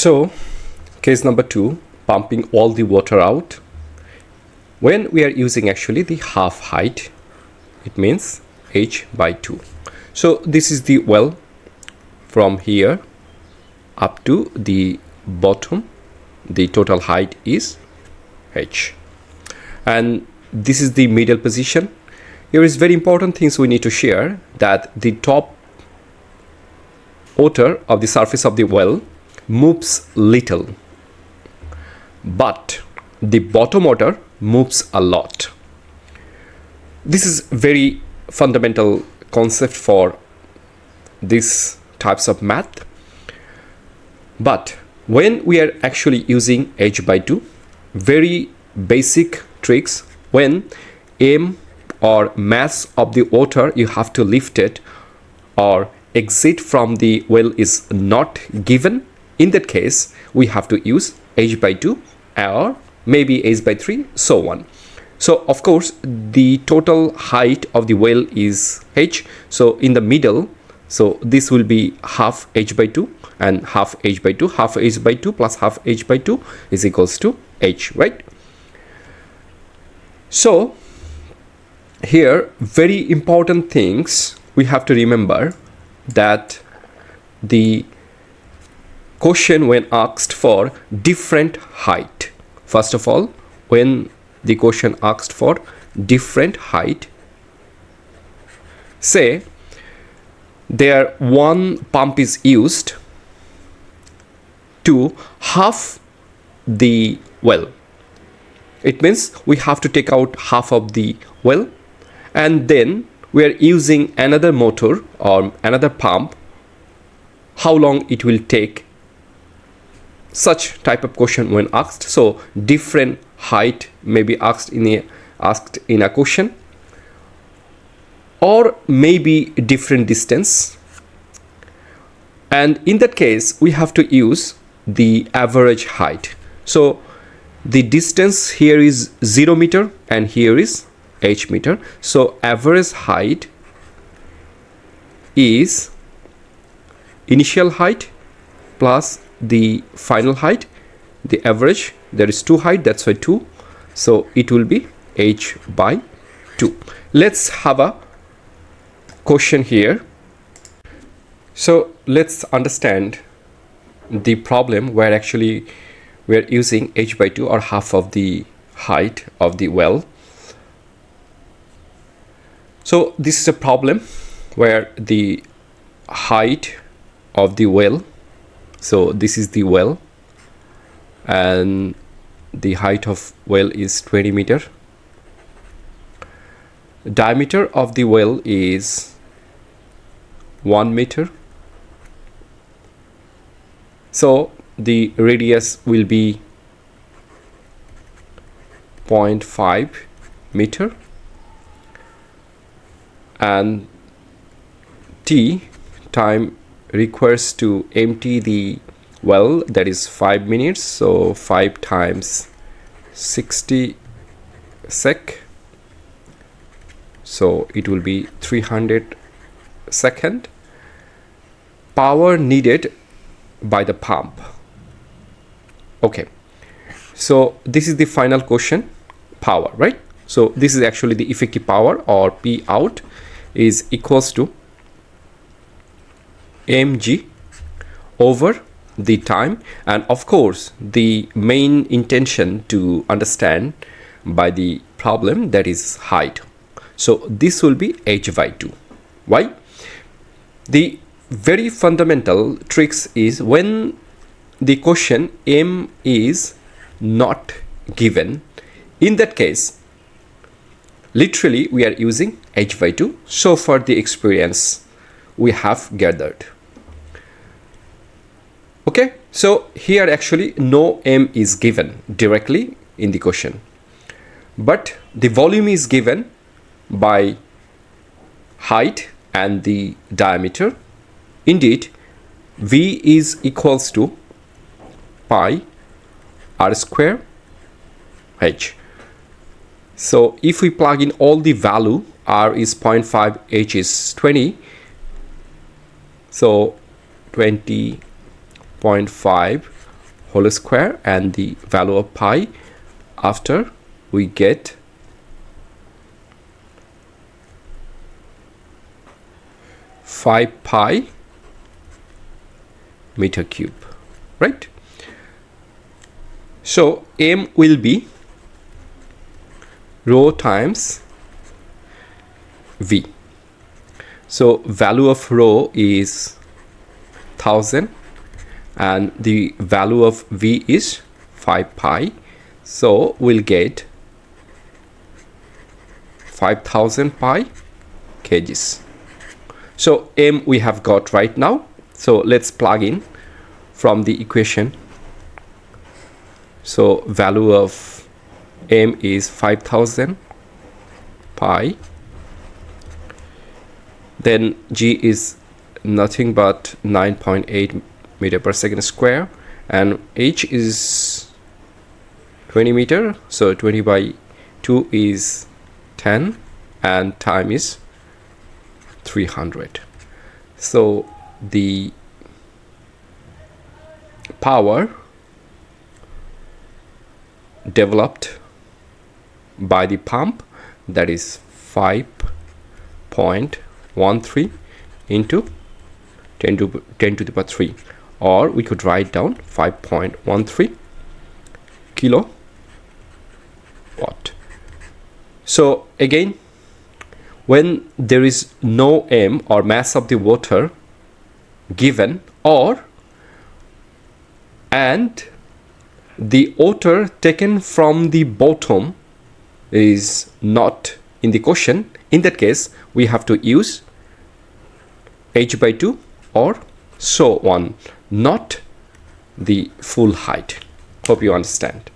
So, case number 2, pumping all the water out. When we are using actually the half height, it means h by 2. So this is the well from here up to the bottom. The total height is h. And this is the middle position. Here is very important things we need to share, that the top water of the surface of the well moves little, but the bottom water moves a lot. This is very fundamental concept for these types of math. But when we are actually using h by 2, very basic tricks, when m or mass of the water you have to lift it or exit from the well is not given, in that case we have to use h by 2 or maybe h by 3, so on. So of course the total height of the well is h, so in the middle, so this will be half h by 2 and half h by 2. Half h by 2 plus half h by 2 is equals to h, right? So here very important things we have to remember, that the question when asked for different height, first of all, when the question asked for different height, say there one pump is used to half the well. It means we have to take out half of the well, and then we are using another motor or another pump. How long it will take? Such type of question when asked. So different height may be asked in a question, or maybe different distance, and in that case we have to use the average height. So the distance here is 0 meter and here is h meter, so average height is initial height plus the final height. The average, there is 2 height, that's why 2, so it will be h by 2. Let's have a question here. So let's understand the problem where actually we are using h by 2 or half of the height of the well. So this is a problem where the height of the well, so this is the well and the height of well is 20 meter. Diameter of the well is 1 meter. So the radius will be 0.5 meter, and t, time requires to empty the well, that is 5 minutes, so 5 times 60 sec, so it will be 300 second. Power needed by the pump. Okay, so this is the final question, power, right? So this is actually the effective power, or P out is equals to mg over the time, and of course the main intention to understand by the problem, that is height. So this will be h by 2. Why? The very fundamental tricks is when the question m is not given, in that case literally we are using h by 2. So far the experience we have gathered. Okay, so here actually no m is given directly in the question, but the volume is given by height and the diameter. Indeed, V is equals to pi r square h. So if we plug in all the value, r is 0.5, h is 20, so 20.5 whole square and the value of pi after we get 5 pi meter cube, right? So m will be rho times v. So value of rho is 1000 and the value of v is 5 pi. So we'll get 5000 pi kgs. So m we have got right now. So let's plug in from the equation. So value of m is 5000 pi. Then g is nothing but 9.8 meter per second square, and h is 20 meter, so 20 by 2 is 10, and time is 300. So the power developed by the pump, that is 5.13 into 10 to the power 3, or we could write down 5.13 kilowatt. So again, when there is no m or mass of the water given, and the water taken from the bottom is not in the question, in that case we have to use h by 2 or so on, not the full height. Hope you understand.